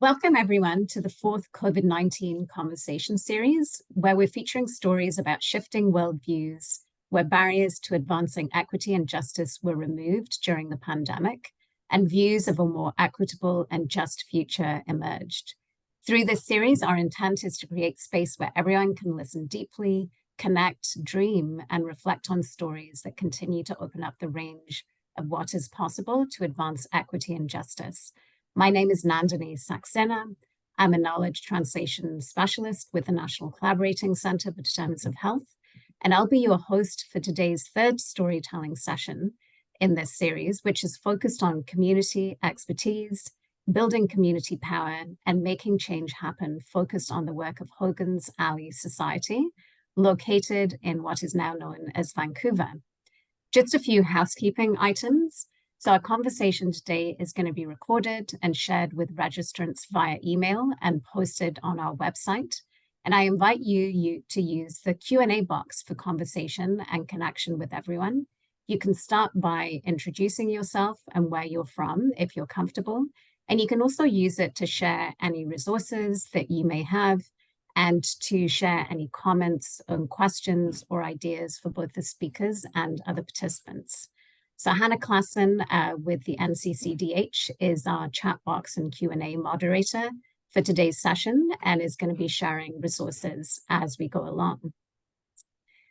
Welcome everyone to the fourth COVID-19 Conversation Series, where we're featuring stories about shifting worldviews, where barriers to advancing equity and justice were removed during the pandemic, and views of a more equitable and just future emerged. Through this series, our intent is to create space where everyone can listen deeply, connect, dream, and reflect on stories that continue to open up the range of what is possible to advance equity and justice. My name is Nandini Saxena. I'm a knowledge translation specialist with the National Collaborating Centre for Determinants of Health, and I'll be your host for today's third storytelling session in this series, which is focused on community expertise, building community power, and making change happen, focused on the work of Hogan's Alley Society, located in what is now known as Vancouver. Just a few housekeeping items. So our conversation today is going to be recorded and shared with registrants via email and posted on our website. And I invite you to use the Q&A box for conversation and connection with everyone. You can start by introducing yourself and where you're from if you're comfortable. And you can also use it to share any resources that you may have and to share any comments and questions or ideas for both the speakers and other participants. So Hannah Klassen with the NCCDH is our chat box and Q&A moderator for today's session and is going to be sharing resources as we go along.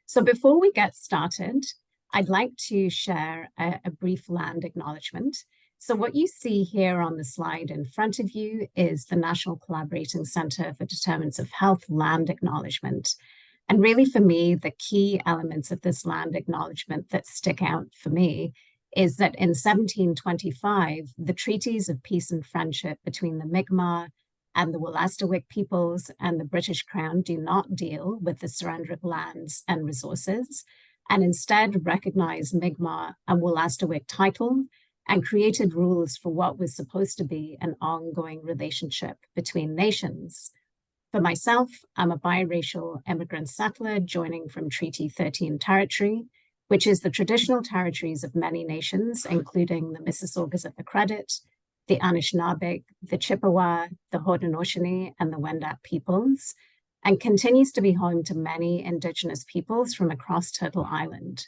So before we get started, I'd like to share a brief land acknowledgement. So what you see here on the slide in front of you is the National Collaborating Centre for Determinants of Health land acknowledgement. And really for me, the key elements of this land acknowledgement that stick out for me is that in 1725, the treaties of peace and friendship between the Mi'kmaq and the Wolastoqiyik peoples and the British Crown do not deal with the surrender of lands and resources, and instead recognize Mi'kmaq and Wolastoqiyik title and created rules for what was supposed to be an ongoing relationship between nations. For myself, I'm a biracial immigrant settler joining from Treaty 13 territory, which is the traditional territories of many nations, including the Mississaugas of the Credit, the Anishinaabe, the Chippewa, the Haudenosaunee, and the Wendat peoples, and continues to be home to many Indigenous peoples from across Turtle Island.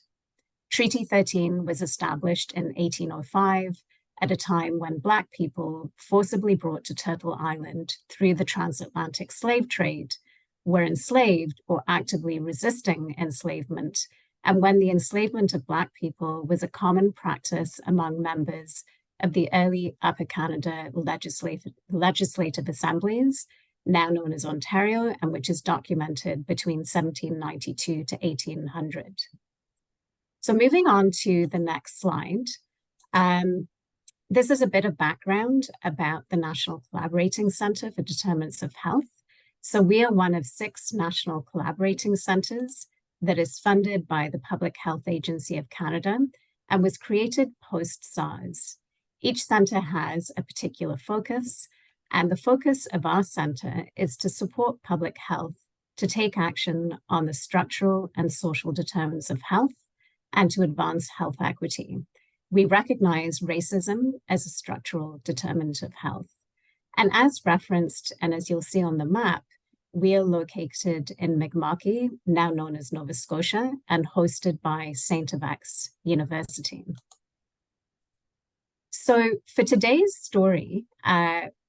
Treaty 13 was established in 1805, at a time when Black people, forcibly brought to Turtle Island through the transatlantic slave trade, were enslaved or actively resisting enslavement, and when the enslavement of Black people was a common practice among members of the early Upper Canada legislative assemblies, now known as Ontario, and which is documented between 1792 to 1800. So moving on to the next slide. This is a bit of background about the National Collaborating Centre for Determinants of Health. So we are one of 6 national collaborating centres that is funded by the Public Health Agency of Canada and was created post-SARS. Each centre has a particular focus, and the focus of our centre is to support public health to take action on the structural and social determinants of health and to advance health equity. We recognize racism as a structural determinant of health. And as referenced, and as you'll see on the map, we are located in Mi'kmaq, now known as Nova Scotia, and hosted by St. FX University. So for today's story,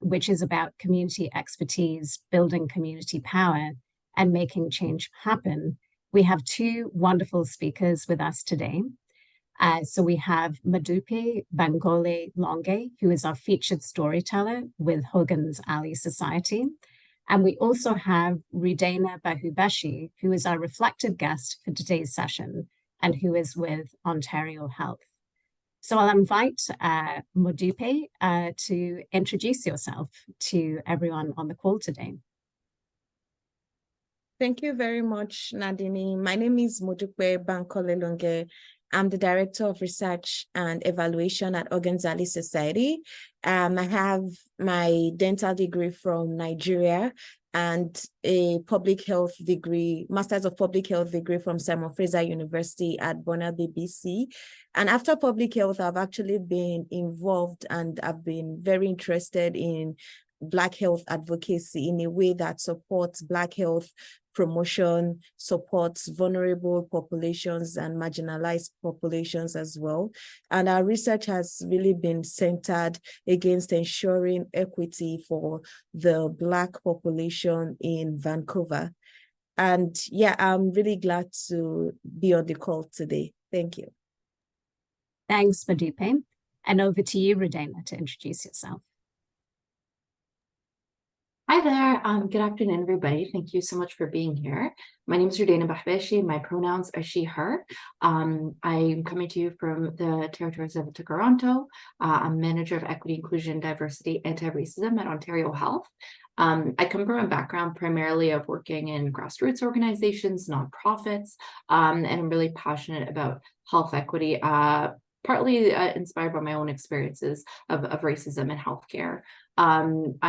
which is about community expertise, building community power, and making change happen, we have 2 wonderful speakers with us today. So we have Modupe Bankole-Longe, who is our featured storyteller with Hogan's Alley Society. And we also have Rudayna Bahubeshi, who is our reflective guest for today's session and who is with Ontario Health. So I'll invite Modupe to introduce yourself to everyone on the call today. Thank you very much, Nandini. My name is Modupe Bankole-Longe. I'm the Director of Research and Evaluation at Hogan's Alley Society. I have my dental degree from Nigeria and a public health degree, Masters of Public Health degree from Simon Fraser University at Burnaby, BC. And after public health, I've actually been involved and I've been very interested in Black health advocacy in a way that supports Black health promotion, supports vulnerable populations and marginalized populations as well. And our research has really been centered against ensuring equity for the Black population in Vancouver. And yeah, I'm really glad to be on the call today. Thank you. Thanks, Modupe. And over to you, Rudayna, to introduce yourself. Hi there. Good afternoon, everybody. Thank you so much for being here. My name is Rudayna Bahubeshi. My pronouns are she, her. I'm coming to you from the territories of Toronto. I'm manager of equity, inclusion, diversity, anti-racism at Ontario Health. I come from a background primarily of working in grassroots organizations, nonprofits, and I'm really passionate about health equity, partly inspired by my own experiences of racism in healthcare. I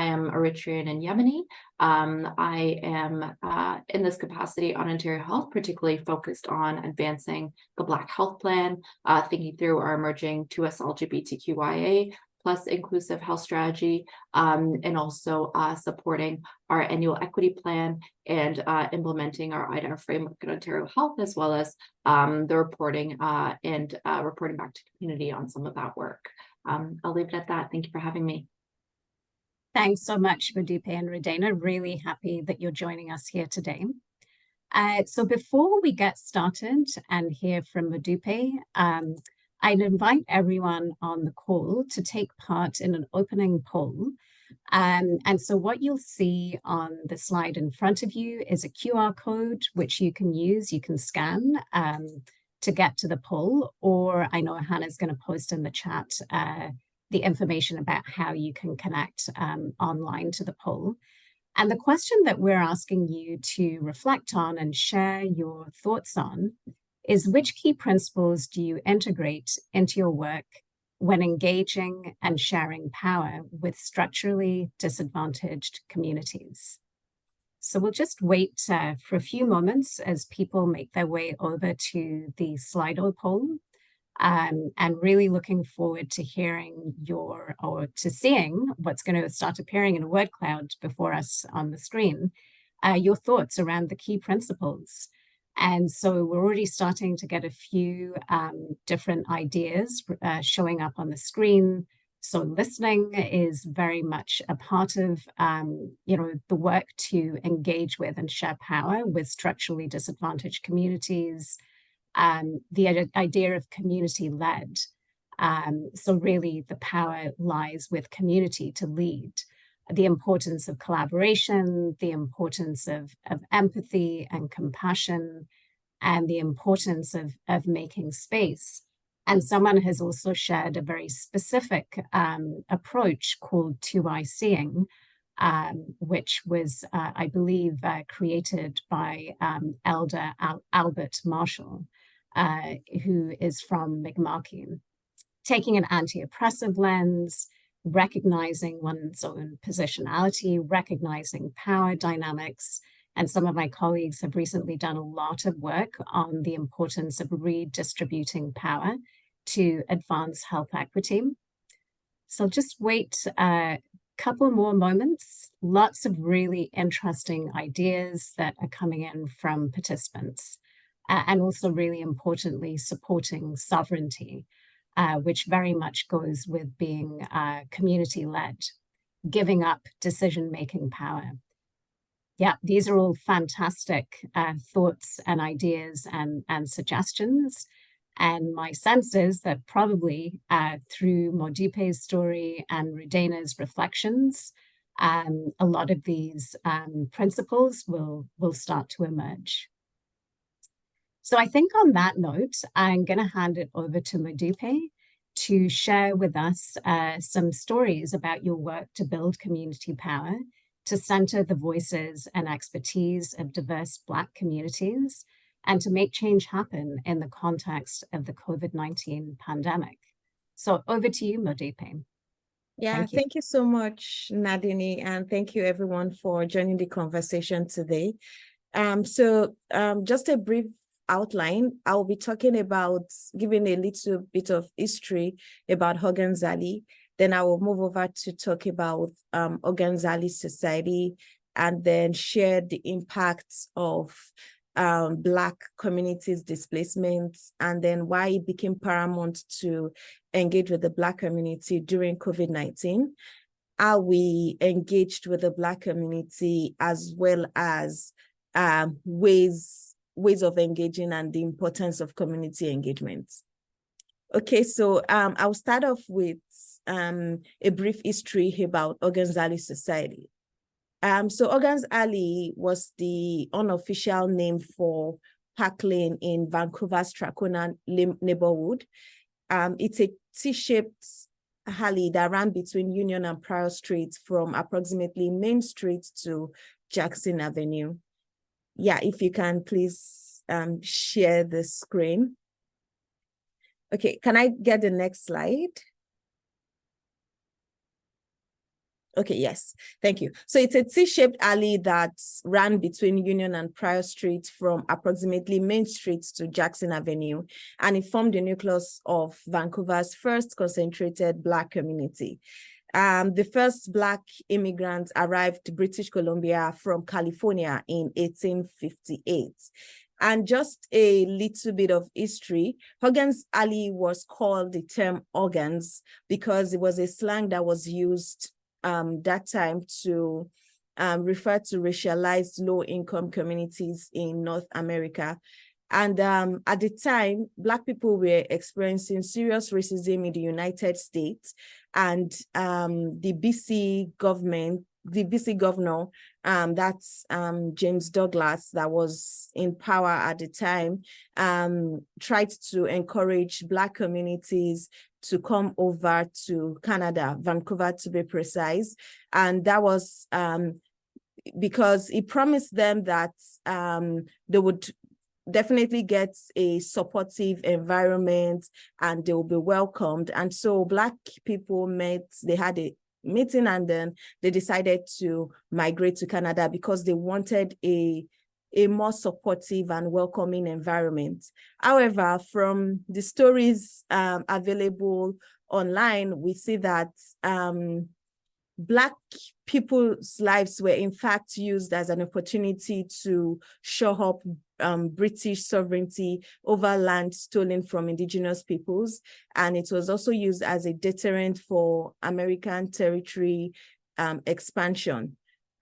am Eritrean and Yemeni. I am in this capacity on Ontario Health, particularly focused on advancing the Black Health Plan, thinking through our emerging 2S LGBTQIA plus inclusive health strategy, and also supporting our annual equity plan and implementing our IDAR framework at Ontario Health, as well as the reporting and reporting back to community on some of that work. I'll leave it at that. Thank you for having me. Thanks so much, Modupe and Rudayna. Really happy that you're joining us here today. So before we get started and hear from Modupe, I'd invite everyone on the call to take part in an opening poll. And so what you'll see on the slide in front of you is a QR code, which you can use, you can scan to get to the poll, or I know Hannah's going to post in the chat the information about how you can connect online to the poll. And the question that we're asking you to reflect on and share your thoughts on is, which key principles do you integrate into your work when engaging and sharing power with structurally disadvantaged communities? So we'll just wait for a few moments as people make their way over to the Slido poll. And really looking forward to hearing to seeing what's going to start appearing in a word cloud before us on the screen, your thoughts around the key principles. And so we're already starting to get a few different ideas showing up on the screen. So listening is very much a part of the work to engage with and share power with structurally disadvantaged communities. The idea of community-led. So really the power lies with community to lead. The importance of collaboration, the importance of empathy and compassion, and the importance of making space. And someone has also shared a very specific approach called 2I Seeing, which was, I believe, created by Elder Albert Marshall, who is from Mi'kmaq, taking an anti-oppressive lens, recognizing one's own positionality, recognizing power dynamics. And some of my colleagues have recently done a lot of work on the importance of redistributing power to advance health equity. So just wait a couple more moments. Lots of really interesting ideas that are coming in from participants. And also really importantly, supporting sovereignty, which very much goes with being community-led, giving up decision-making power. Yeah, these are all fantastic thoughts and ideas and suggestions. And my sense is that probably through Modupe's story and Rudayna's reflections, a lot of these principles will start to emerge. So I think on that note, I'm going to hand it over to Modupe to share with us some stories about your work to build community power, to center the voices and expertise of diverse Black communities, and to make change happen in the context of the COVID-19 pandemic. So over to you, Modupe. Yeah, thank you so much, Nadini, and thank you everyone for joining the conversation today. Just a brief outline. I'll be talking about giving a little bit of history about Hogan Zali Then I will move over to talk about Oganzali society, and then share the impacts of Black communities' displacement, and then why it became paramount to engage with the Black community during COVID-19, how we engaged with the Black community, as well as ways of engaging and the importance of community engagement. Okay, so I'll start off with a brief history about Oganzali society. So Oganzali was the unofficial name for Park Lane in Vancouver's Strathcona neighborhood. It's a T-shaped alley that ran between Union and Pryor Street from approximately Main Street to Jackson Avenue. Yeah, if you can please share the screen. Okay, can I get the next slide? Okay, yes, thank you. So it's a T-shaped alley that ran between Union and Pryor Street from approximately Main Street to Jackson Avenue, and it formed the nucleus of Vancouver's first concentrated Black community. The first Black immigrants arrived to British Columbia from California in 1858. And just a little bit of history, Hogan's Alley was called the term Hogans because it was a slang that was used that time to refer to racialized low-income communities in North America. And at the time, Black people were experiencing serious racism in the United States, and the BC governor, that's James Douglas, that was in power at the time, tried to encourage Black communities to come over to Canada, Vancouver to be precise. And that was because he promised them that they would definitely get a supportive environment and they will be welcomed. And so Black people met, they had a meeting, and then they decided to migrate to Canada because they wanted a more supportive and welcoming environment. However, from the stories available online, we see that Black people's lives were in fact used as an opportunity to show up British sovereignty over land stolen from indigenous peoples. And it was also used as a deterrent for American territory expansion.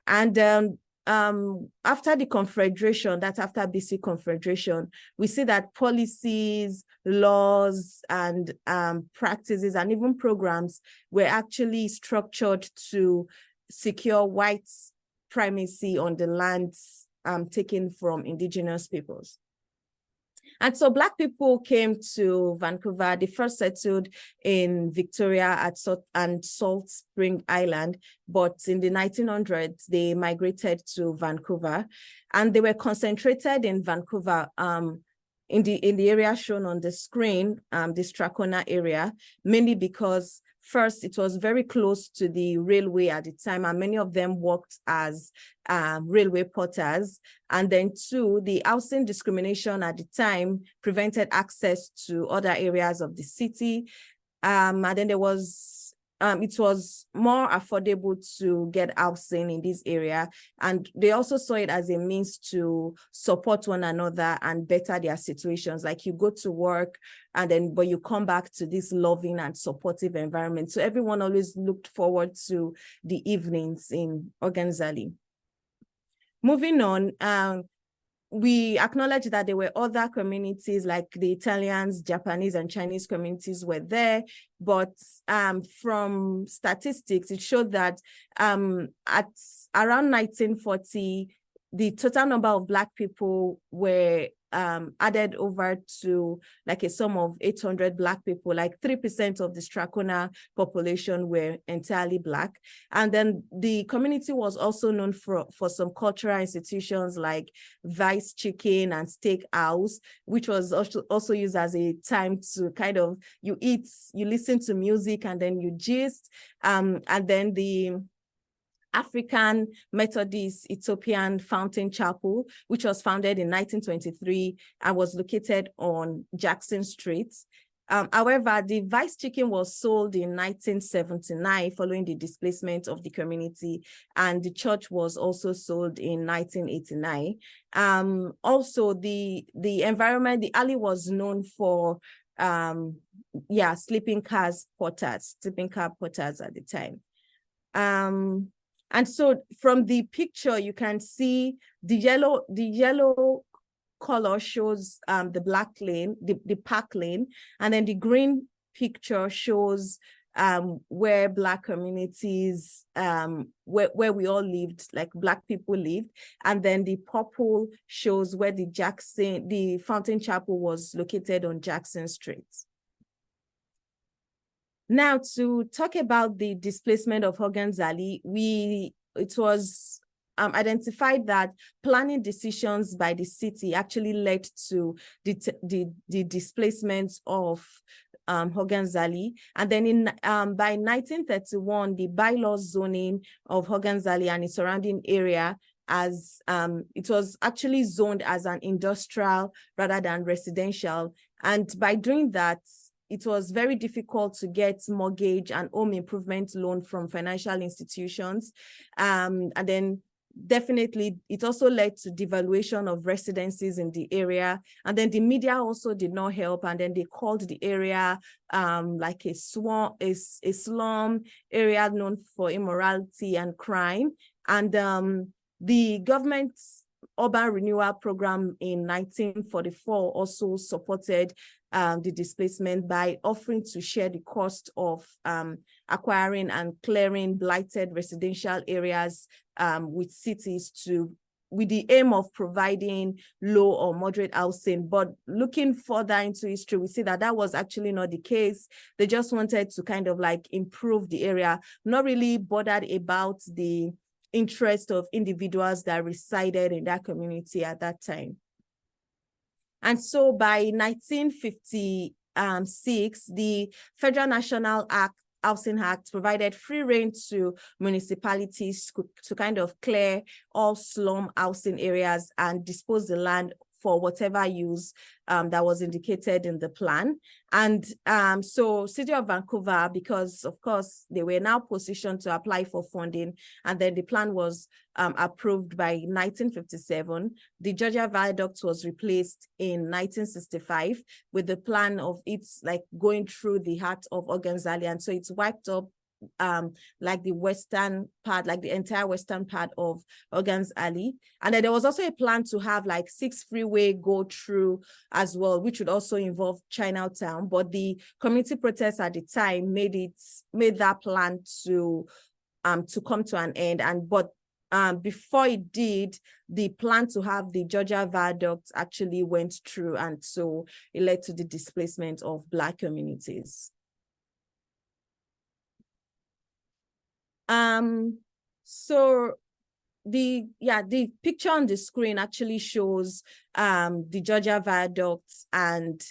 And after the Confederation, that's after BC Confederation, we see that policies, laws, and practices, and even programs were actually structured to secure white primacy on the lands taken from indigenous peoples. And so Black people came to Vancouver. They first settled in Victoria and Salt Spring Island, but in the 1900s, they migrated to Vancouver, and they were concentrated in Vancouver in the area shown on the screen, the Strathcona area, mainly because first, it was very close to the railway at the time, and many of them worked as railway porters. And then two, the housing discrimination at the time prevented access to other areas of the city. And then there was, it was more affordable to get housing in this area. And they also saw it as a means to support one another and better their situations. Like you go to work, but you come back to this loving and supportive environment. So everyone always looked forward to the evenings in Oganzali. Moving on, we acknowledge that there were other communities like the Italians, Japanese, and Chinese communities were there. But from statistics, it showed that at around 1940, the total number of Black people were added over to like a sum of 800 Black people, like 3% of the Strathcona population were entirely Black. And then the community was also known for some cultural institutions like Vice Chicken and Steakhouse, which was also used as a time to kind of, you eat, you listen to music, and then you gist. And then the African Methodist Ethiopian Fountain Chapel, which was founded in 1923 and was located on Jackson Street. However, the Vice Chicken was sold in 1979 following the displacement of the community, and the church was also sold in 1989. Also, the environment, the alley was known for sleeping car porters at the time. And so from the picture, you can see the yellow color shows the black lane, the park lane, and then the green picture shows where Black communities, where we all lived, like Black people lived, and then the purple shows where the Fountain Chapel was located on Jackson Street. Now, to talk about the displacement of Hogan's Alley, it was identified that planning decisions by the city actually led to the displacement of Hogan's Alley. And then by 1931, the bylaw zoning of Hogan's Alley and its surrounding area, as it was actually zoned as an industrial rather than residential. And by doing that, it was very difficult to get mortgage and home improvement loan from financial institutions. And then definitely, it also led to devaluation of residences in the area. And then the media also did not help. And then they called the area like a slum area known for immorality and crime. And the government's urban renewal program in 1944 also supported the displacement by offering to share the cost of acquiring and clearing blighted residential areas with cities with the aim of providing low or moderate housing. But looking further into history, we see that was actually not the case. They just wanted to kind of like improve the area, not really bothered about the interest of individuals that resided in that community at that time. And so by 1956, the Federal National Housing Act provided free rein to municipalities to kind of clear all slum housing areas and dispose the land for whatever use that was indicated in the plan. And so City of Vancouver, because of course they were now positioned to apply for funding, and then the plan was approved by 1957. The Georgia Viaduct was replaced in 1965 with the plan of it's like going through the heart of Hogan's Alley, and so it's wiped up like the western part, like the entire western part of Hogan's Alley. And then there was also a plan to have like 6 freeway go through as well, which would also involve Chinatown. But the community protests at the time made that plan to come to an end. But before it did, the plan to have the Georgia Viaduct actually went through, and so it led to the displacement of Black communities. So the picture on the screen actually shows the Georgia Viaduct and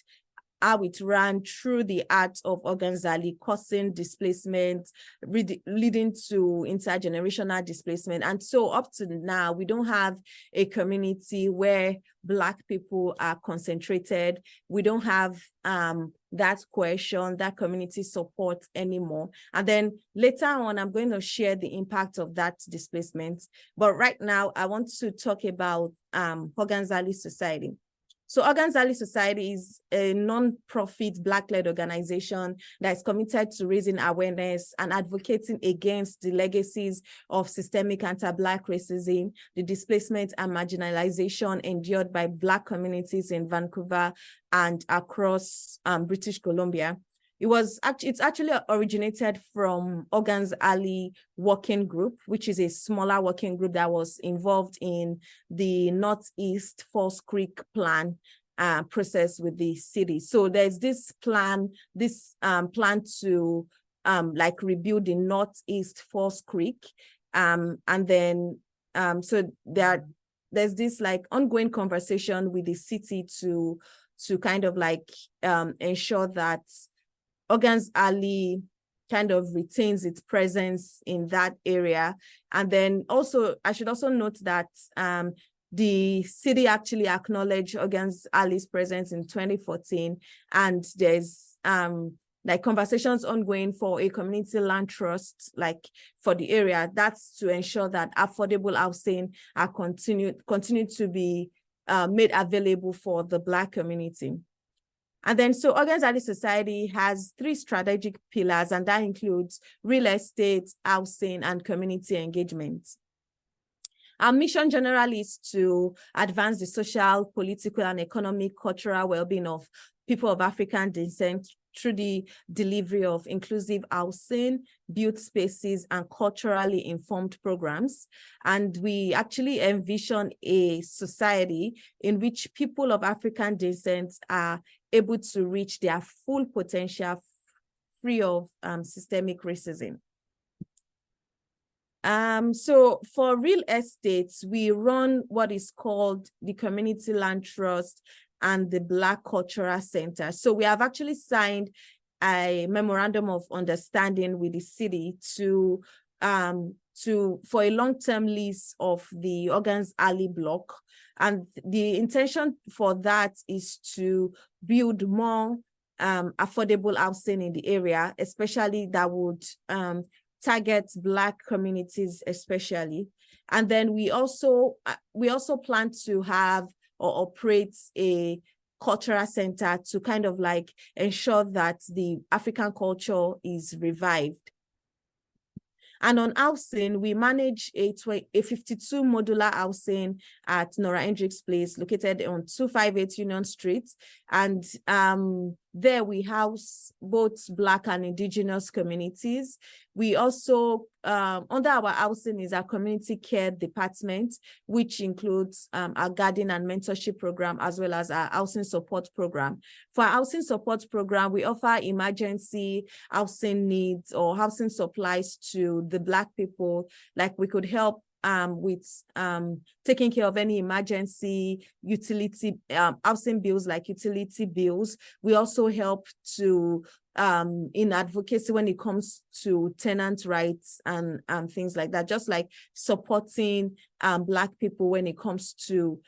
how it ran through the heart of Hogan's Alley, causing displacement, leading to intergenerational displacement. And so up to now, we don't have a community where Black people are concentrated. We don't have that cohesion, that community support anymore. And then later on, I'm going to share the impact of that displacement. But right now, I want to talk about Hogan's Alley Society. So Hogan's Alley Society is a non-profit Black-led organization that is committed to raising awareness and advocating against the legacies of systemic anti-Black racism, the displacement and marginalization endured by Black communities in Vancouver and across British Columbia. It's actually originated from Hogan's Alley Working Group, which is a smaller working group that was involved in the Northeast Falls Creek plan process with the city. So there's this plan to like rebuild the Northeast Falls Creek, and then so there's this like ongoing conversation with the city to kind of like ensure that Hogan's Alley kind of retains its presence in that area. And then also, I should also note that the city actually acknowledged Hogan's Ali's presence in 2014, and there's like conversations ongoing for a community land trust, like for the area. That's to ensure that affordable housing are continue to be made available for the Black community. And then, so Hogan's Ali Society has 3 strategic pillars, and that includes real estate, housing, and community engagement. Our mission generally is to advance the social, political, and economic, cultural well-being of people of African descent through the delivery of inclusive housing, built spaces, and culturally informed programs. And we actually envision a society in which people of African descent are able to reach their full potential free of systemic racism. So for real estate, we run what is called the Community Land Trust and the Black Cultural Center. So we have actually signed a memorandum of understanding with the city for a long-term lease of the Hogan's Ali block. And the intention for that is to build more affordable housing in the area, especially that would target Black communities especially. And then we also plan to have or operate a cultural center to kind of like ensure that the African culture is revived. And on housing, we manage a 52 modular housing at Nora Hendricks Place, located on 258 Union Street. And there we house both Black and Indigenous communities. We also, under our housing is our community care department, which includes our guardian and mentorship program, as well as our housing support program. For our housing support program, we offer emergency housing needs or housing supplies to the Black people. Like we could help with taking care of any emergency utility housing bills, like utility bills. We also help to in advocacy when it comes to tenant rights and things like that, just like supporting Black people when it comes to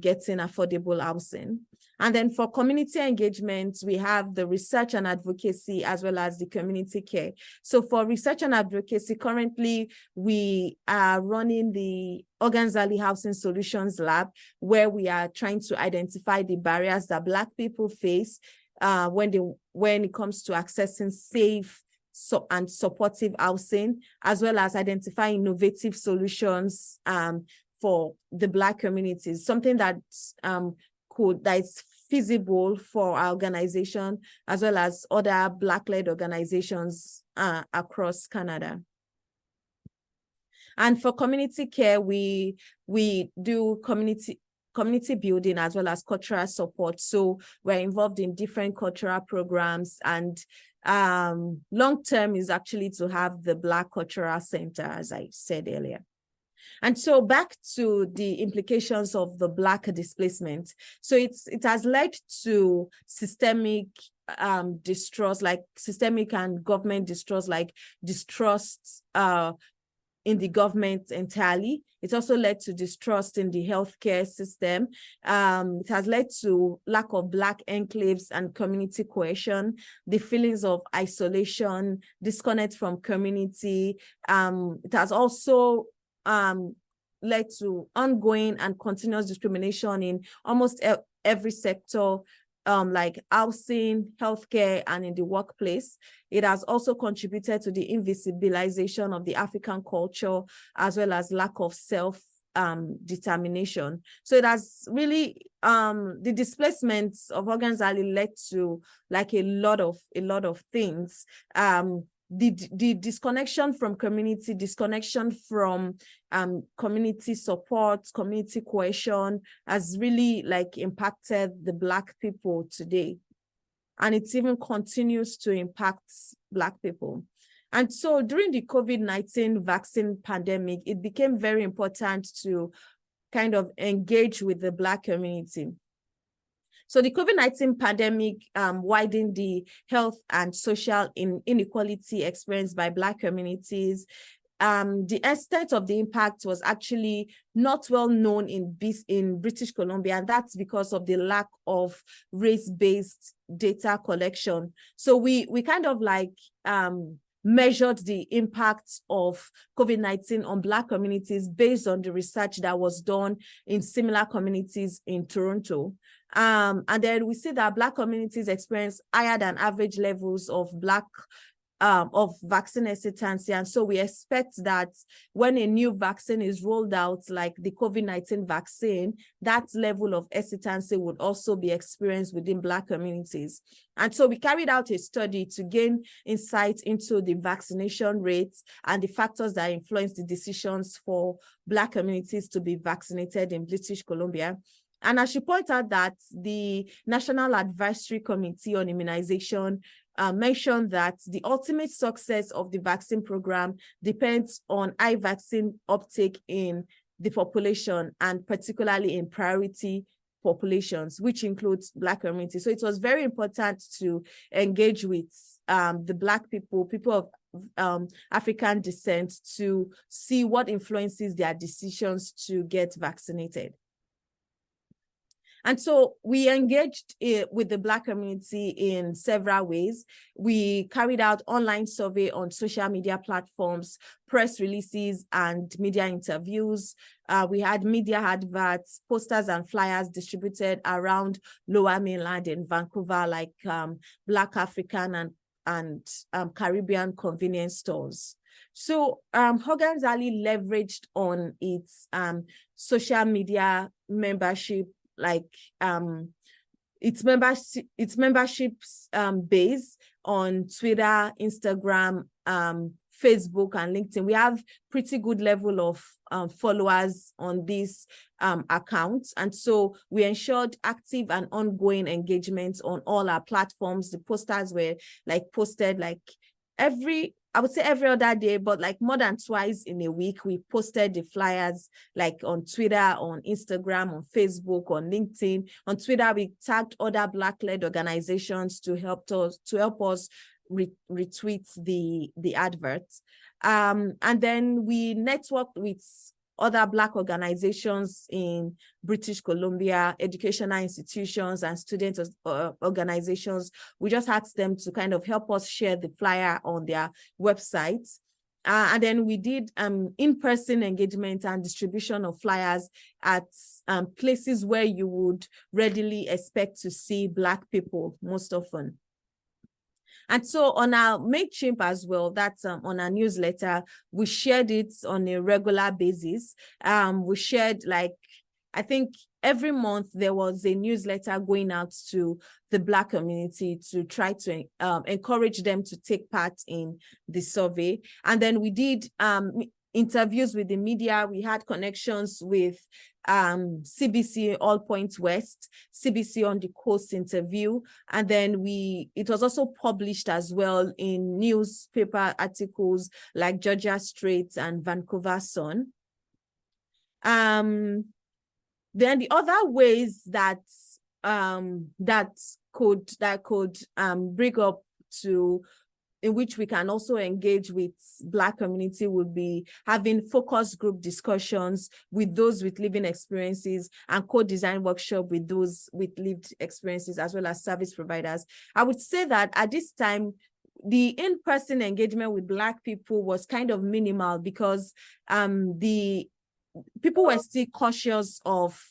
getting affordable housing. And then for community engagement, we have the research and advocacy as well as the community care. So for research and advocacy, currently we are running the Hogan's Ali Housing Solutions Lab, where we are trying to identify the barriers that Black people face when it comes to accessing safe and supportive housing, as well as identify innovative solutions for the Black communities, something that is feasible for our organization, as well as other Black-led organizations across Canada. And for community care, we do community building as well as cultural support. So we're involved in different cultural programs, and long-term is actually to have the Black Cultural Center, as I said earlier. And so back to the implications of the Black displacement. So it has led to systemic distrust, like systemic and government distrust, like distrust in the government entirely. It also led to distrust in the healthcare system. It has led to lack of Black enclaves and community cohesion, the feelings of isolation, disconnect from community. It has also led to ongoing and continuous discrimination in almost every sector, like housing, healthcare, and in the workplace. It has also contributed to the invisibilization of the African culture, as well as lack of self-determination. So it has really, the displacements of Hogan's Ali led to like a lot of things. The disconnection from community, disconnection from community support, community cohesion has really like impacted the Black people today. And it even continues to impact Black people. And so during the COVID-19 vaccine pandemic, it became very important to kind of engage with the Black community. So the COVID-19 pandemic widened the health and social inequality experienced by Black communities. the extent of the impact was actually not well known in British Columbia, and that's because of the lack of race-based data collection. So we kind of like measured the impact of COVID-19 on Black communities based on the research that was done in similar communities in Toronto. And then we see that Black communities experience higher than average levels of vaccine hesitancy. And so we expect that when a new vaccine is rolled out, like the COVID-19 vaccine, that level of hesitancy would also be experienced within Black communities. And so we carried out a study to gain insight into the vaccination rates and the factors that influence the decisions for Black communities to be vaccinated in British Columbia. And I should point out that the National Advisory Committee on Immunization mentioned that the ultimate success of the vaccine program depends on high vaccine uptake in the population, and particularly in priority populations, which includes Black communities. So it was very important to engage with the Black people of African descent, to see what influences their decisions to get vaccinated. And so we engaged with the Black community in several ways. We carried out online survey on social media platforms, press releases, and media interviews. We had media adverts, posters, and flyers distributed around Lower Mainland in Vancouver, like Black African and Caribbean convenience stores. So Hogan Zali leveraged on its social media membership, like its memberships base on Twitter, Instagram, Facebook, and LinkedIn. We have pretty good level of followers on these accounts. And so we ensured active and ongoing engagement on all our platforms. The posters were like posted like I would say every other day, but like more than twice in a week. We posted the flyers like on Twitter, on Instagram, on Facebook, on LinkedIn. On Twitter, we tagged other Black-led organizations to help us retweet the adverts. And then we networked with other Black organizations in British Columbia, educational institutions, and student organizations. We just asked them to kind of help us share the flyer on their websites. And then we did in-person engagement and distribution of flyers at places where you would readily expect to see Black people most often. And so on our MailChimp as well, that's on our newsletter, we shared it on a regular basis. We shared, like, I think every month there was a newsletter going out to the Black community to try to encourage them to take part in the survey. And then we did interviews with the media. We had connections with CBC All Points West, CBC on the Coast interview, and then it was also published as well in newspaper articles like Georgia Straits and Vancouver Sun. Then the other ways that could bring up to in which we can also engage with Black community would be having focus group discussions with those with living experiences and co-design workshop with those with lived experiences, as well as service providers. I would say that at this time, the in-person engagement with Black people was kind of minimal because the people were still cautious of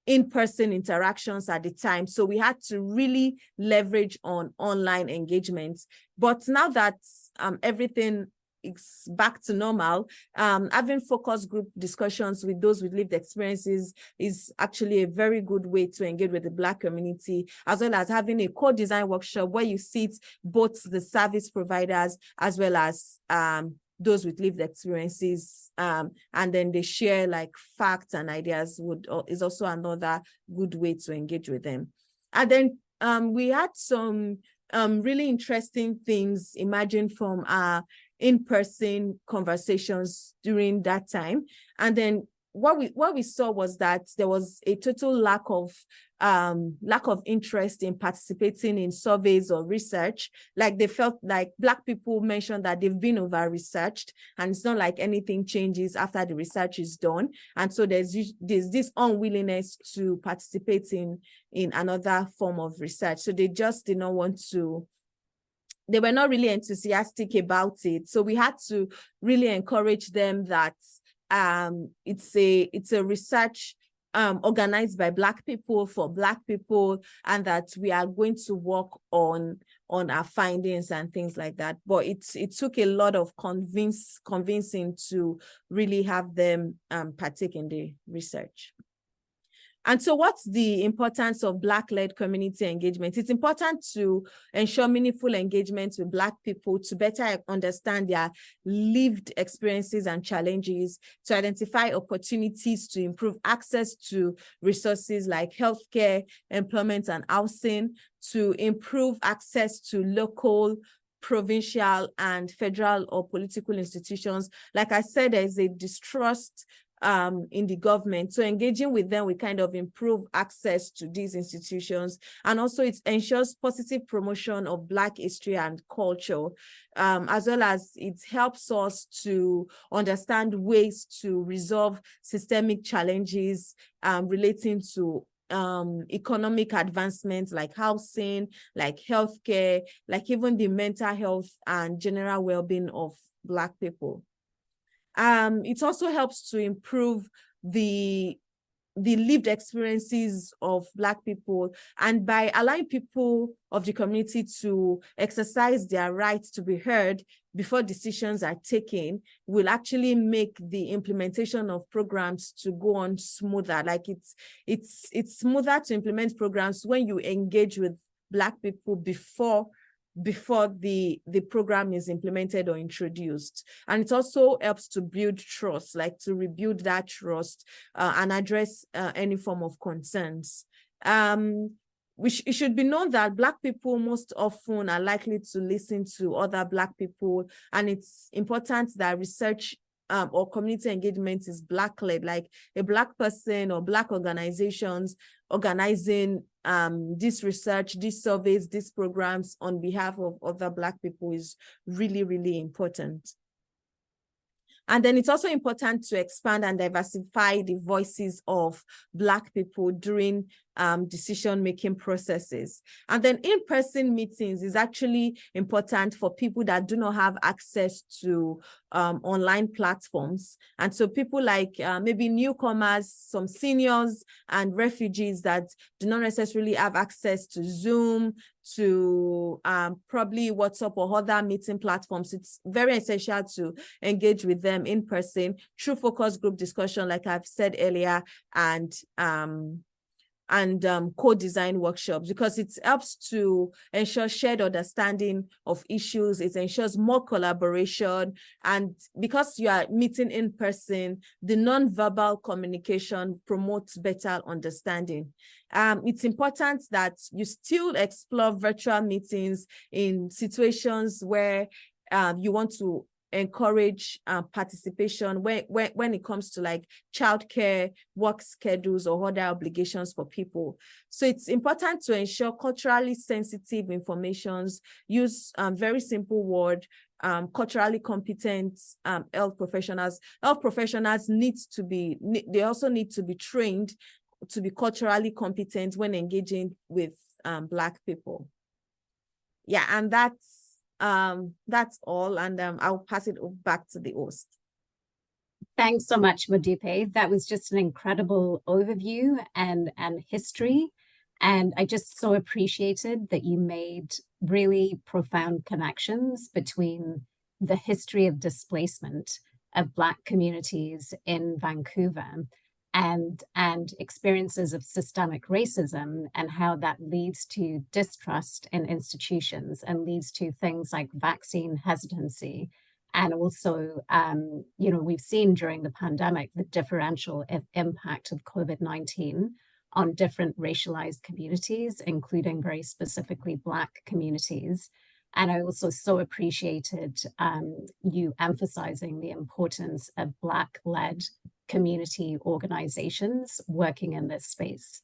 in-person interactions at the time. So we had to really leverage on online engagements. But now that everything is back to normal, having focus group discussions with those with lived experiences is actually a very good way to engage with the Black community, as well as having a co-design workshop where you sit both the service providers as well as those with lived experiences, and then they share like facts and ideas is also another good way to engage with them. And then we had some really interesting things emerging from our in-person conversations during that time. And then what we saw was that there was a total lack of interest in participating in surveys or research. Like they felt like Black people mentioned that they've been over-researched, and it's not like anything changes after the research is done. And so there's this unwillingness to participate in another form of research. So they just did not want to. They were not really enthusiastic about it. So we had to really encourage them that it's a research organized by Black people for Black people, and that we are going to work on our findings and things like that. But it took a lot of convincing to really have them partake in the research. And so what's the importance of Black-led community engagement? It's important to ensure meaningful engagement with Black people to better understand their lived experiences and challenges, to identify opportunities to improve access to resources like healthcare, employment, and housing, to improve access to local, provincial, and federal or political institutions. Like I said, there's a distrust in the government. So engaging with them, we kind of improve access to these institutions. And also it ensures positive promotion of Black history and culture, as well as it helps us to understand ways to resolve systemic challenges relating to economic advancements like housing, like healthcare, like even the mental health and general well-being of Black people. It also helps to improve the lived experiences of Black people, and by allowing people of the community to exercise their right to be heard before decisions are taken, will actually make the implementation of programs to go on smoother. Like it's smoother to implement programs when you engage with Black people before the program is implemented or introduced. And it also helps to build trust, like to rebuild that trust and address any form of concerns. It should be known that Black people most often are likely to listen to other Black people, and it's important that research or community engagement is Black-led, like a Black person or Black organizations organizing this research, these surveys, these programs on behalf of other Black people is really, really important. And then it's also important to expand and diversify the voices of Black people during decision-making processes. And then in-person meetings is actually important for people that do not have access to online platforms. And so people like maybe newcomers, some seniors, and refugees that do not necessarily have access to Zoom, to probably WhatsApp or other meeting platforms. It's very essential to engage with them in person through focus group discussion, like I've said earlier, and co-design workshops, because it helps to ensure shared understanding of issues. It ensures more collaboration. And because you are meeting in person, the non-verbal communication promotes better understanding. It's important that you still explore virtual meetings in situations where you want to encourage participation when it comes to like childcare, work schedules, or other obligations for people. So it's important to ensure culturally sensitive informations, use very simple word, culturally competent health professionals. Health professionals they also need to be trained to be culturally competent when engaging with Black people. Yeah, and that's all, and I'll pass it back to the host. Thanks so much, Modupe. That was just an incredible overview and history. And I just so appreciated that you made really profound connections between the history of displacement of Black communities in Vancouver and experiences of systemic racism, and how that leads to distrust in institutions and leads to things like vaccine hesitancy. And also, we've seen during the pandemic the differential impact of COVID-19 on different racialized communities, including very specifically Black communities. And I also so appreciated you emphasizing the importance of Black-led community organizations working in this space.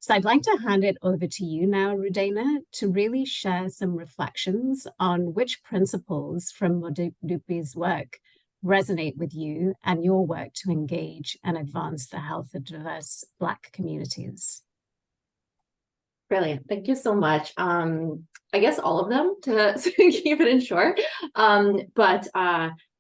So I'd like to hand it over to you now, Rudayna, to really share some reflections on which principles from Modupe's work resonate with you and your work to engage and advance the health of diverse Black communities. Brilliant. Thank you so much. I guess all of them to keep it in short.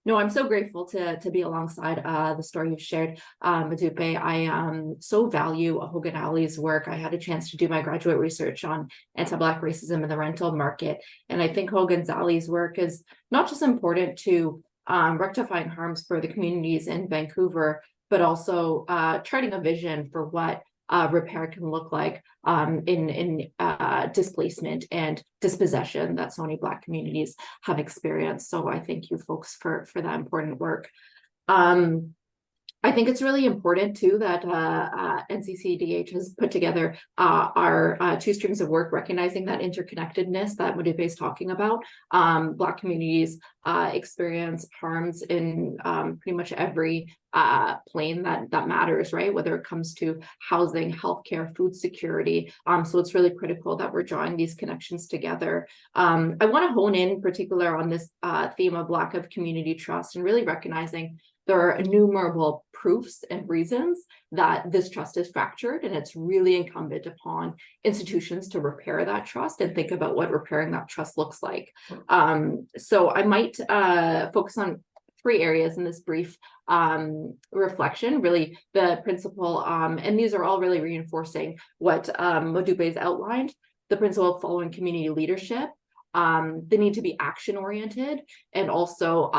No, I'm so grateful to be alongside the story you've shared, Modupe. I so value Hogan Ali's work. I had a chance to do my graduate research on anti-Black racism in the rental market. And I think Hogan Ali's work is not just important to rectifying harms for the communities in Vancouver, but also charting a vision for what repair can look like in displacement and dispossession that so many Black communities have experienced. So I thank you folks for that important work. I think it's really important too that NCCDH has put together our two streams of work, recognizing that interconnectedness that Modupe is talking about. Black communities experience harms in pretty much every plane that matters, right? Whether it comes to housing, healthcare, food security. So it's really critical that we're drawing these connections together. I want to hone in particular on this theme of lack of community trust and really recognizing there are innumerable proofs and reasons that this trust is fractured, and it's really incumbent upon institutions to repair that trust and think about what repairing that trust looks like. So I might focus on three areas in this brief reflection, really the principle, and these are all really reinforcing what Modupe has outlined, the principle of following community leadership, the need to be action-oriented, and also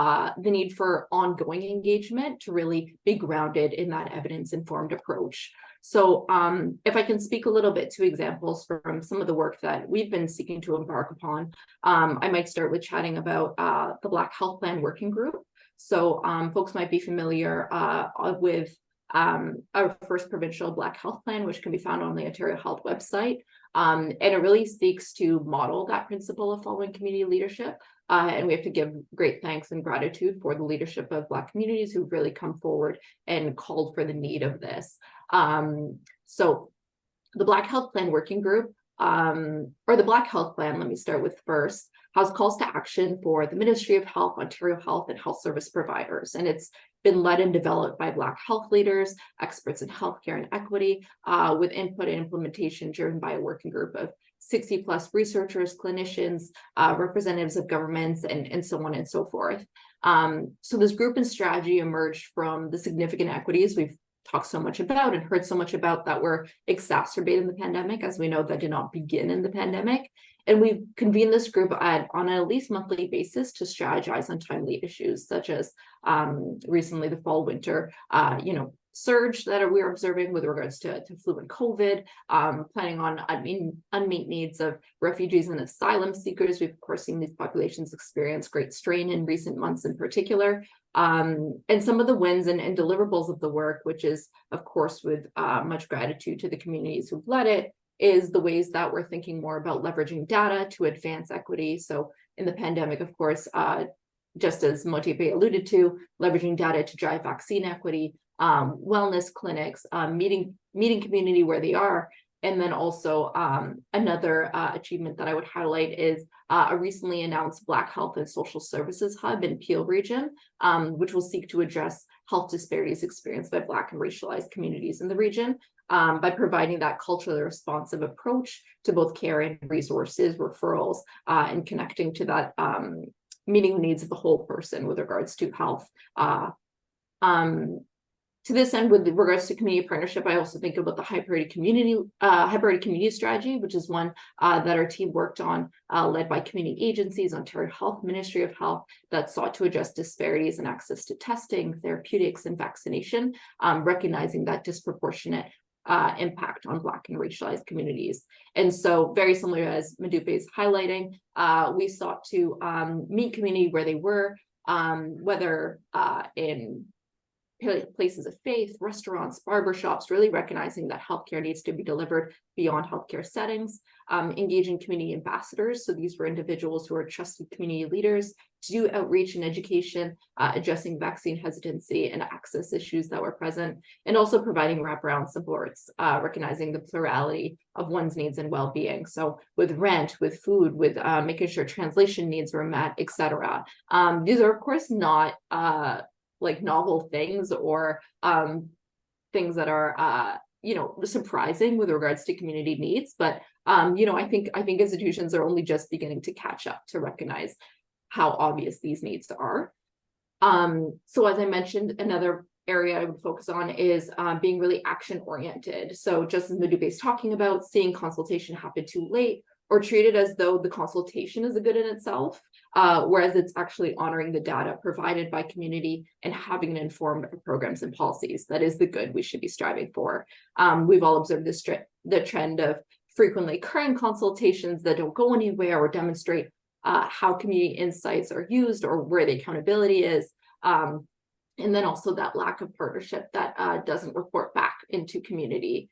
the need for ongoing engagement to really be grounded in that evidence-informed approach. So if I can speak a little bit to examples from some of the work that we've been seeking to embark upon, I might start with chatting about the Black Health Plan Working Group. So folks might be familiar with our first provincial Black Health Plan, which can be found on the Ontario Health website. And it really seeks to model that principle of following community leadership. And we have to give great thanks and gratitude for the leadership of Black communities who've really come forward and called for the need of this. So the Black Health Plan Working Group, or the Black Health Plan, let me start with first, has calls to action for the Ministry of Health, Ontario Health, and health service providers. And it's been led and developed by Black health leaders, experts in healthcare and equity, with input and implementation driven by a working group of 60 plus researchers, clinicians, representatives of governments, and so on and so forth. So this group and strategy emerged from the significant equities we've talked so much about and heard so much about that were exacerbated in the pandemic, as we know that did not begin in the pandemic. And we've convened this group on an at least monthly basis to strategize on timely issues, such as recently the fall winter, surge that we're observing with regards to flu and COVID, planning on unmet needs of refugees and asylum seekers. We've, of course, seen these populations experience great strain in recent months in particular. And some of the wins and deliverables of the work, which is, of course, with much gratitude to the communities who've led it, is the ways that we're thinking more about leveraging data to advance equity. So in the pandemic, of course, just as Modupe alluded to, leveraging data to drive vaccine equity, wellness clinics, meeting community where they are. And then also another achievement that I would highlight is a recently announced Black Health and Social Services Hub in Peel region, which will seek to address health disparities experienced by Black and racialized communities in the region by providing that culturally responsive approach to both care and resources, referrals, and connecting to that, meeting the needs of the whole person with regards to health. To this end, with regards to community partnership, I also think about the high priority community strategy, which is one that our team worked on, led by community agencies, Ontario Health, Ministry of Health, that sought to address disparities in access to testing, therapeutics, and vaccination, recognizing that disproportionate impact on Black and racialized communities. And so, very similar as Modupe is highlighting, we sought to meet community where they were, whether in places of faith, restaurants, barbershops, really recognizing that healthcare needs to be delivered beyond healthcare settings, engaging community ambassadors. So these were individuals who are trusted community leaders to do outreach and education, addressing vaccine hesitancy and access issues that were present, and also providing wraparound supports, recognizing the plurality of one's needs and well-being. So with rent, with food, with making sure translation needs were met, etc. These are, of course, not like novel things or things that are surprising with regards to community needs, but I think institutions are only just beginning to catch up to recognize how obvious these needs are. So as I mentioned, another area I would focus on is being really action oriented. So just as Modupe is talking about, seeing consultation happen too late or treated as though the consultation is a good in itself, whereas it's actually honoring the data provided by community and having an informed programs and policies. That is the good we should be striving for. We've all observed the trend of frequently occurring consultations that don't go anywhere or demonstrate how community insights are used or where the accountability is. And then also that lack of partnership that doesn't report back into community.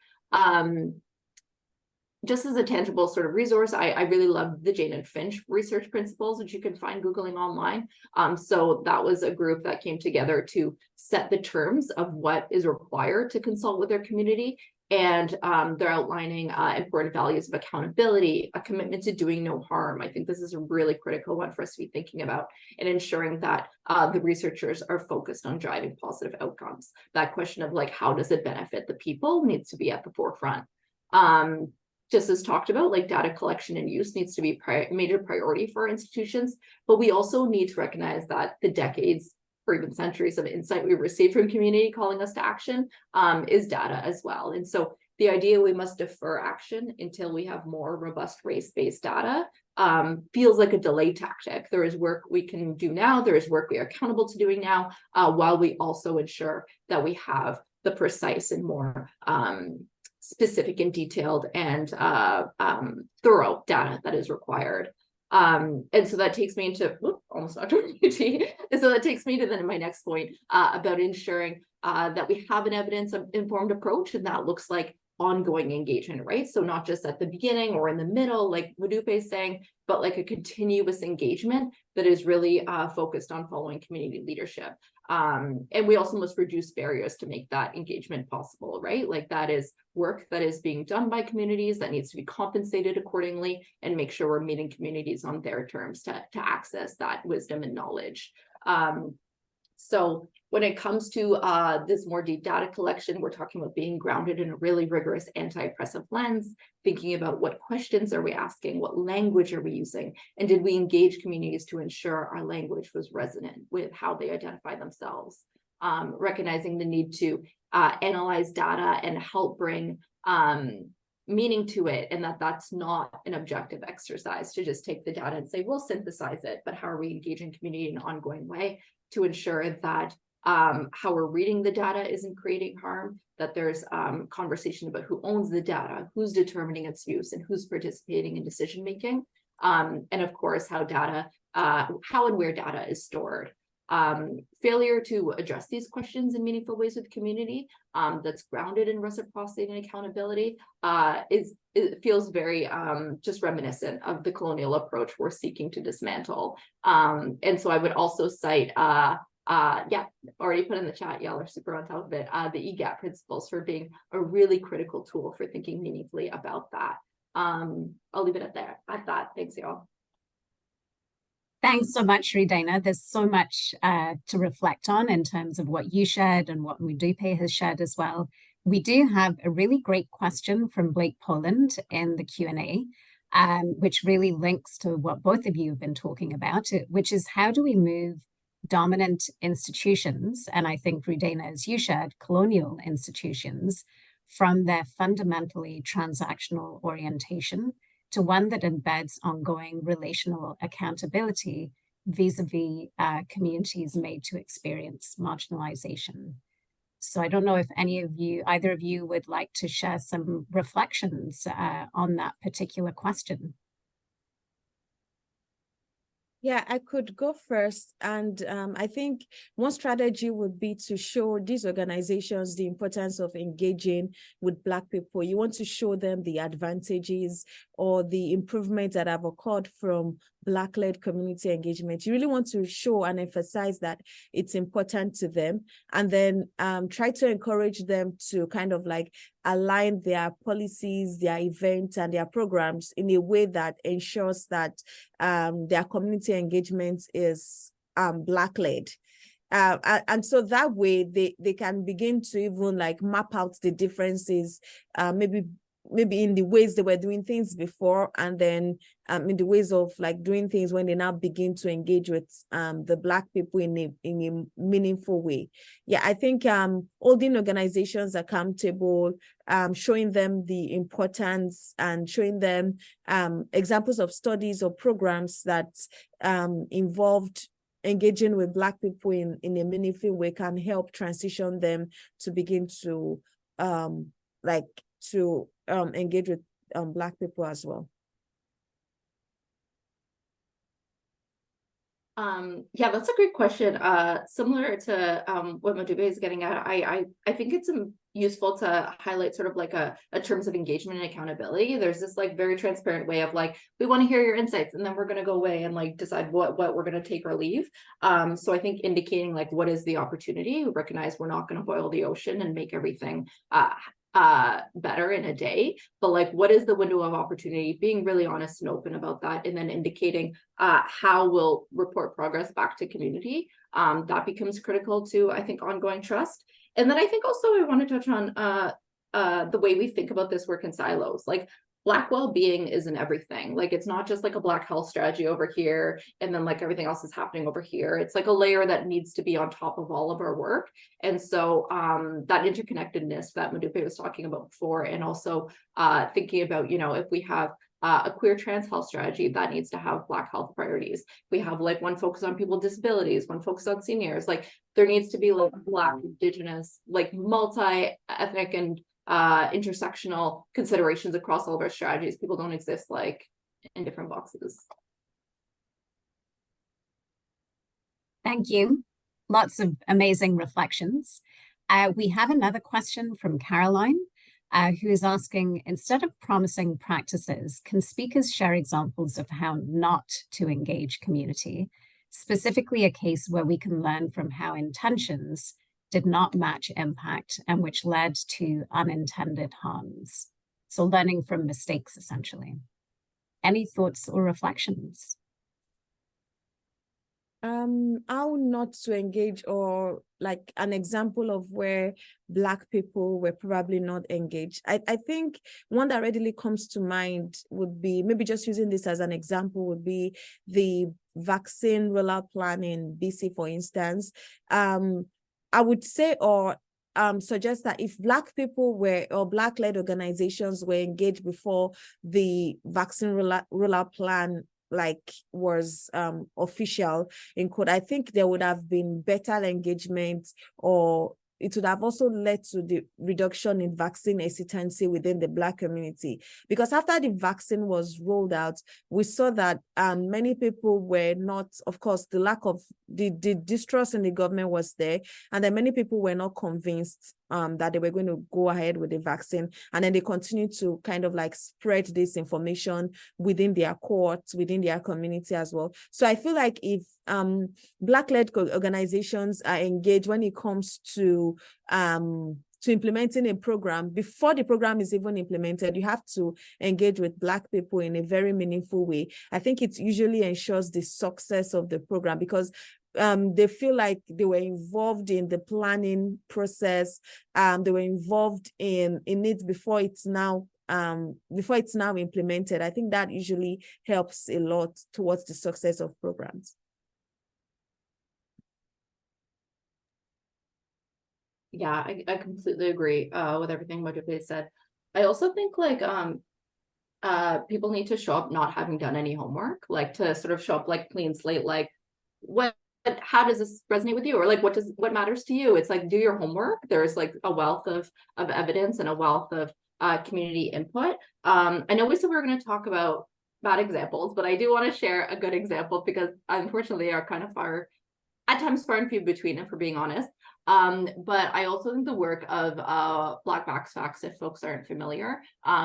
Just as a tangible sort of resource, I really love the Jane and Finch research principles, which you can find Googling online. So that was a group that came together to set the terms of what is required to consult with their community. And they're outlining important values of accountability, a commitment to doing no harm. I think this is a really critical one for us to be thinking about, and ensuring that the researchers are focused on driving positive outcomes. That question of like, how does it benefit the people needs to be at the forefront. Just as talked about, like data collection and use needs to be a major priority for institutions, but we also need to recognize that the decades or even centuries of insight we receive from community calling us to action is data as well. And so the idea we must defer action until we have more robust race-based data feels like a delay tactic. There is work we can do now, there is work we are accountable to doing now, while we also ensure that we have the precise and more specific and detailed and thorough data that is required. And so that takes me into almost not and so that takes me to then my next point about ensuring that we have an evidence-informed approach, and that looks like ongoing engagement, right? So not just at the beginning or in the middle, like Modupe is saying, but like a continuous engagement that is really focused on following community leadership. And we also must reduce barriers to make that engagement possible, right? Like that is work that is being done by communities that needs to be compensated accordingly, and make sure we're meeting communities on their terms to access that wisdom and knowledge. So when it comes to this more deep data collection, we're talking about being grounded in a really rigorous anti-oppressive lens, thinking about what questions are we asking, what language are we using, and did we engage communities to ensure our language was resonant with how they identify themselves, recognizing the need to analyze data and help bring meaning to it, and that's not an objective exercise to just take the data and say, we'll synthesize it, but how are we engaging community in an ongoing way to ensure that how we're reading the data isn't creating harm, that there's conversation about who owns the data, who's determining its use, and who's participating in decision making, and of course how and where data is stored. Failure to address these questions in meaningful ways with community that's grounded in reciprocity and accountability it feels very just reminiscent of the colonial approach we're seeking to dismantle. And so I would also cite already put in the chat, y'all are super on top of it, the EGAP principles for being a really critical tool for thinking meaningfully about that. I'll leave it at that. Thanks, y'all. Thanks so much, Rudayna. There's so much to reflect on in terms of what you shared and what Modupe has shared as well. We do have a really great question from Blake Poland in the Q&A, which really links to what both of you have been talking about, which is how do we move dominant institutions, and I think Rudayna, as you shared, colonial institutions, from their fundamentally transactional orientation to one that embeds ongoing relational accountability vis-a-vis communities made to experience marginalization. So I don't know if either of you would like to share some reflections on that particular question. Yeah, I could go first. And I think one strategy would be to show these organizations the importance of engaging with Black people. You want to show them the advantages or the improvements that have occurred from Black-led community engagement. You really want to show and emphasize that it's important to them, and then try to encourage them to kind of like align their policies, their events, and their programs in a way that ensures that their community engagement is Black-led. And so that way they can begin to even like map out the differences, maybe in the ways they were doing things before, and then in the ways of like doing things when they now begin to engage with the Black people in a meaningful way. Yeah, I think holding organizations accountable, showing them the importance and showing them examples of studies or programs that involved engaging with Black people in a meaningful way can help transition them to begin to engage with Black people as well. Yeah, that's a great question. Similar to what Modupe is getting at, I think it's useful to highlight sort of like a terms of engagement and accountability. There's this like very transparent way of like, we want to hear your insights, and then we're going to go away and like decide what we're going to take or leave. So I think indicating like what is the opportunity, we recognize we're not going to boil the ocean and make everything better in a day, but like what is the window of opportunity, being really honest and open about that, and then indicating how we'll report progress back to community. That becomes critical to, I think, ongoing trust. And then I think also I want to touch on the way we think about this work in silos. Like Black well-being isn't everything. Like it's not just like a Black health strategy over here and then like everything else is happening over here. It's like a layer that needs to be on top of all of our work. And so that interconnectedness that Modupe was talking about before, and also thinking about, you know, if we have a queer trans health strategy, that needs to have Black health priorities. We have like one focus on people with disabilities, one focus on seniors. Like there needs to be like Black, Indigenous, like multi-ethnic and intersectional considerations across all of our strategies. People don't exist like in different boxes. Thank you. Lots of amazing reflections. We have another question from Caroline, who is asking, instead of promising practices, can speakers share examples of how not to engage community, specifically a case where we can learn from how intentions did not match impact and which led to unintended harms? So learning from mistakes, essentially. Any thoughts or reflections? How not to engage, or like an example of where Black people were probably not engaged. I think one that readily comes to mind would be, maybe just using this as an example, would be the vaccine rollout plan in BC, for instance. I would say or suggest that if Black people were, or Black-led organizations were engaged before the vaccine rollout plan like was official in code, I think there would have been better engagement, or it would have also led to the reduction in vaccine hesitancy within the Black community. Because after the vaccine was rolled out, we saw that many people were not, of course, the lack of the distrust in the government was there, and then many people were not convinced that they were going to go ahead with the vaccine, and then they continued to kind of like spread this information within their cohorts, within their community as well. So I feel like if Black-led organizations are engaged when it comes to implementing a program, before the program is even implemented, you have to engage with Black people in a very meaningful way. I think it usually ensures the success of the program, because they feel like they were involved in the planning process. They were involved in it before it's now implemented. I think that usually helps a lot towards the success of programs. Yeah, I completely agree with everything Modupe said. I also think like people need to show up not having done any homework, like to sort of show up like clean slate, like how does this resonate with you, or like what matters to you? It's like, do your homework. There's like a wealth of evidence and a wealth of community input. I know we said we were going to talk about bad examples, but I do want to share a good example because unfortunately they are kind of at times far and few between, if we're being honest. But I also think the work of Black Backpacks, if folks aren't familiar,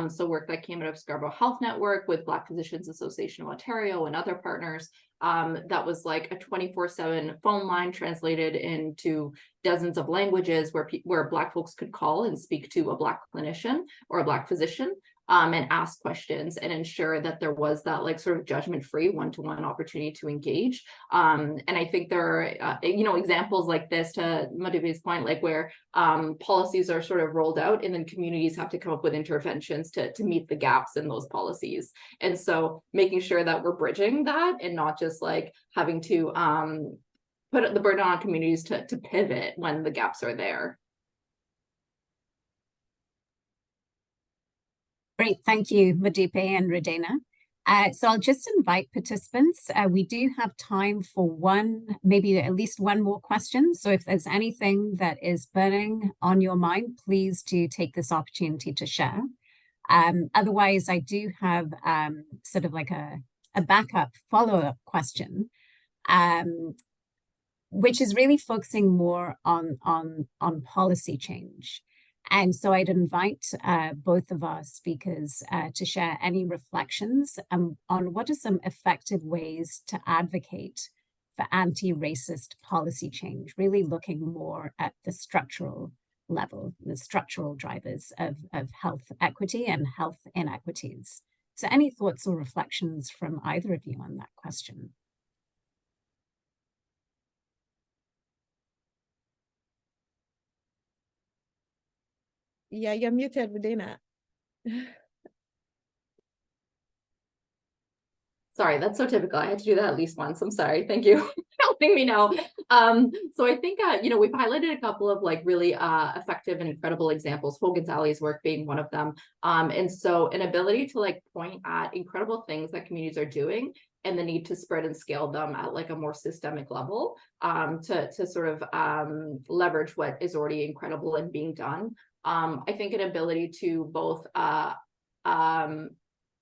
so work that came out of Scarborough Health Network with Black Physicians Association of Ontario and other partners, that was like a 24/7 phone line translated into dozens of languages where Black folks could call and speak to a Black clinician or a Black physician, and ask questions and ensure that there was that like sort of judgment-free one-to-one opportunity to engage. And I think there are, examples like this, to Modupe's point, like where policies are sort of rolled out and then communities have to come up with interventions to meet the gaps in those policies. And so making sure that we're bridging that and not just like having to put the burden on communities to pivot when the gaps are there. Great, thank you, Modupe and Rudayna. So I'll just invite participants. We do have time for maybe at least one more question. So if there's anything that is burning on your mind, please do take this opportunity to share. Otherwise, I do have sort of like a backup follow-up question, which is really focusing more on policy change. And so I'd invite both of our speakers to share any reflections on what are some effective ways to advocate for anti-racist policy change, really looking more at the structural level, the structural drivers of health equity and health inequities. So any thoughts or reflections from either of you on that question? Yeah, you're muted, Rudayna. Sorry, that's so typical. I had to do that at least once. I'm sorry. Thank you for helping me know. So I think, we've highlighted a couple of like really effective and incredible examples, Hogan's work being one of them. And so an ability to like point at incredible things that communities are doing and the need to spread and scale them at like a more systemic level, to sort of leverage what is already incredible and being done. I think an ability to both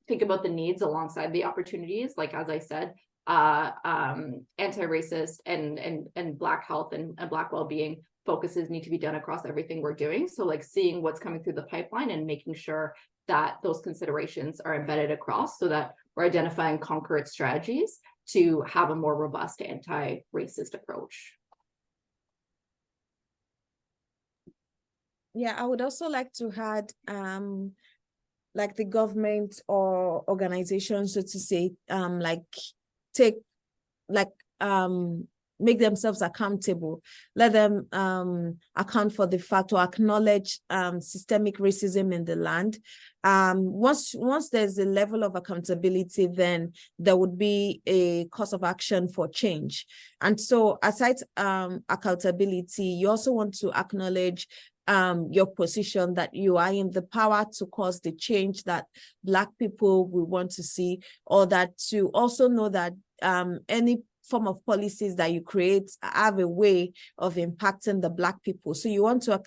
think about the needs alongside the opportunities, like as I said, anti-racist and Black health and Black well-being focuses need to be done across everything we're doing. So like seeing what's coming through the pipeline and making sure that those considerations are embedded across so that we're identifying concrete strategies to have a more robust anti-racist approach. Yeah, I would also like to add, like the government or organizations, so to say, make themselves accountable, let them account for the fact or acknowledge systemic racism in the land. Once there's a level of accountability, then there would be a course of action for change. And so aside accountability, you also want to acknowledge your position, that you are in the power to cause the change that Black people will want to see, or that to also know that any form of policies that you create have a way of impacting the Black people. So you want to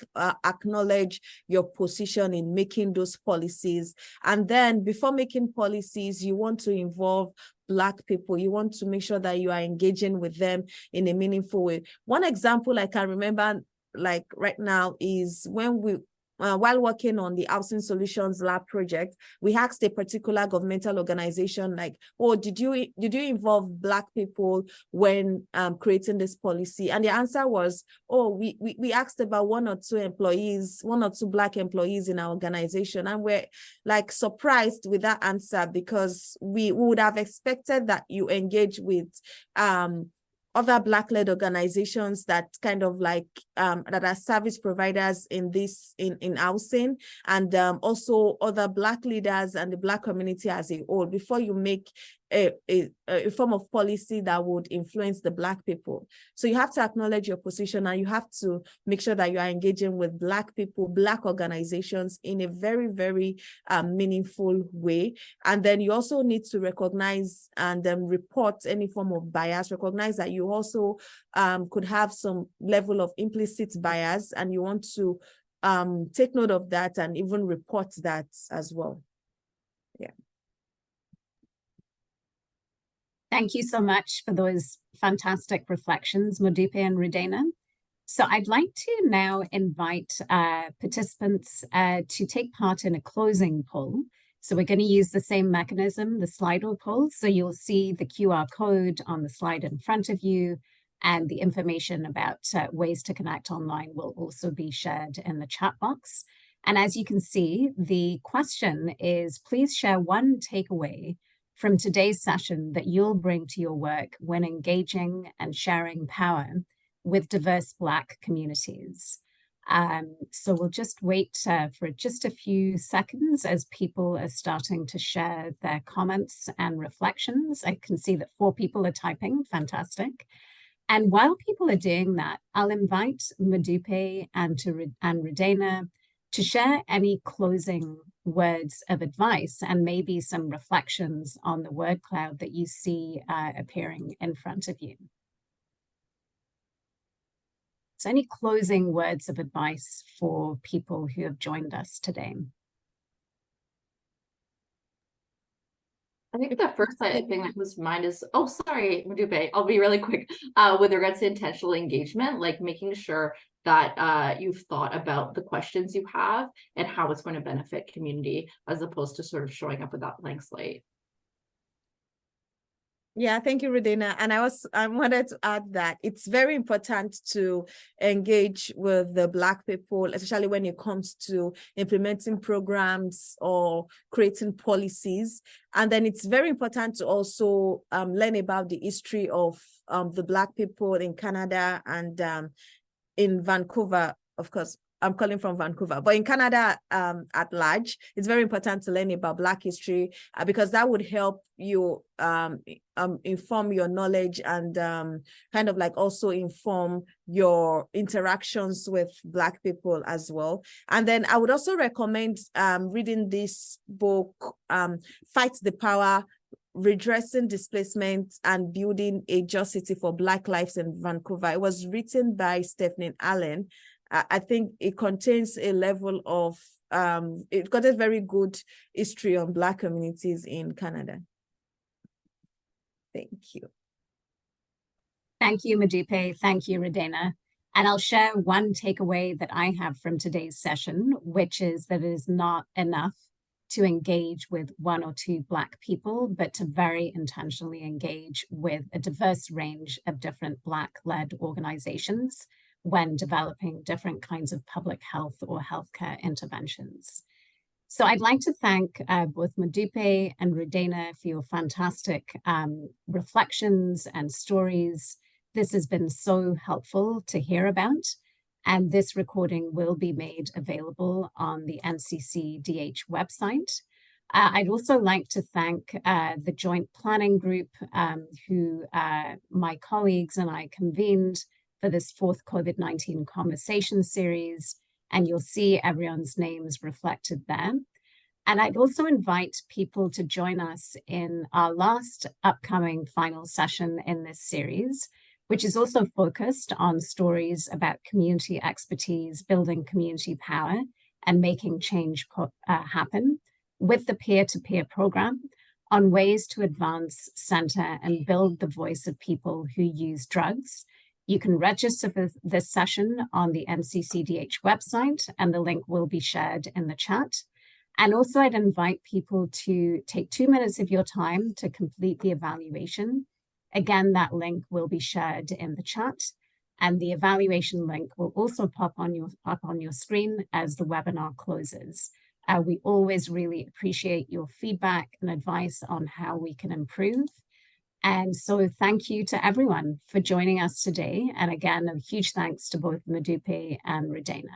acknowledge your position in making those policies. And then before making policies, you want to involve Black people. You want to make sure that you are engaging with them in a meaningful way. One example I can remember like right now is when we while working on the Housing Solutions Lab project, we asked a particular governmental organization, like, oh, did you involve Black people when creating this policy? And the answer was, oh, we asked about one or two Black employees in our organization, and we're like surprised with that answer, because we would have expected that you engage with other Black-led organizations that kind of like that are service providers in housing, and also other Black leaders and the Black community as a whole, before you make a form of policy that would influence the Black people. So you have to acknowledge your position, and you have to make sure that you are engaging with Black people, Black organizations in a very, very meaningful way. And then you also need to recognize and report any form of bias, recognize that you also could have some level of implicit bias, and you want to take note of that and even report that as well. Yeah. Thank you so much for those fantastic reflections, Modupe and Rudayna. So I'd like to now invite participants to take part in a closing poll. So we're going to use the same mechanism, the Slido poll. So you'll see the QR code on the slide in front of you, and the information about ways to connect online will also be shared in the chat box. And as you can see, the question is, please share one takeaway from today's session that you'll bring to your work when engaging and sharing power with diverse Black communities. So we'll just wait for just a few seconds as people are starting to share their comments and reflections. I can see that 4 people are typing, fantastic. And while people are doing that, I'll invite Modupe and Rudayna to share any closing words of advice and maybe some reflections on the word cloud that you see appearing in front of you. So any closing words of advice for people who have joined us today? I think the first thing that comes to mind is, oh, sorry, Modupe, I'll be really quick. With regards to intentional engagement, like making sure that you've thought about the questions you have and how it's going to benefit community, as opposed to sort of showing up with that blank slate. Yeah, thank you, Rudayna. And I wanted to add that it's very important to engage with the Black people, especially when it comes to implementing programs or creating policies. And then it's very important to also learn about the history of the Black people in Canada and in Vancouver, of course. I'm calling from Vancouver, but in Canada at large, it's very important to learn about Black history because that would help you inform your knowledge and kind of like also inform your interactions with Black people as well. And then I would also recommend reading this book, Fight the Power, Redressing Displacement and Building a Just City for Black Lives in Vancouver. It was written by Stephanie Allen. I think it contains a level of, it got a very good history on Black communities in Canada. Thank you. Thank you, Modupe. Thank you, Rudayna. And I'll share one takeaway that I have from today's session, which is that it is not enough to engage with 1 or 2 Black people, but to very intentionally engage with a diverse range of different Black-led organizations when developing different kinds of public health or healthcare interventions. So I'd like to thank both Modupe and Rudayna for your fantastic reflections and stories. This has been so helpful to hear about, and this recording will be made available on the NCCDH website. I'd also like to thank the Joint Planning Group who my colleagues and I convened for this 4th COVID-19 Conversation Series, and you'll see everyone's names reflected there. And I'd also invite people to join us in our last upcoming final session in this series, which is also focused on stories about community expertise, building community power, and making change happen with the peer-to-peer program on ways to advance, center, and build the voice of people who use drugs. You can register for this session on the NCCDH website, and the link will be shared in the chat. And also I'd invite people to take 2 minutes of your time to complete the evaluation. Again, that link will be shared in the chat, and the evaluation link will also pop on your screen as the webinar closes. We always really appreciate your feedback and advice on how we can improve. And so thank you to everyone for joining us today. And again, a huge thanks to both Modupe and Rudayna.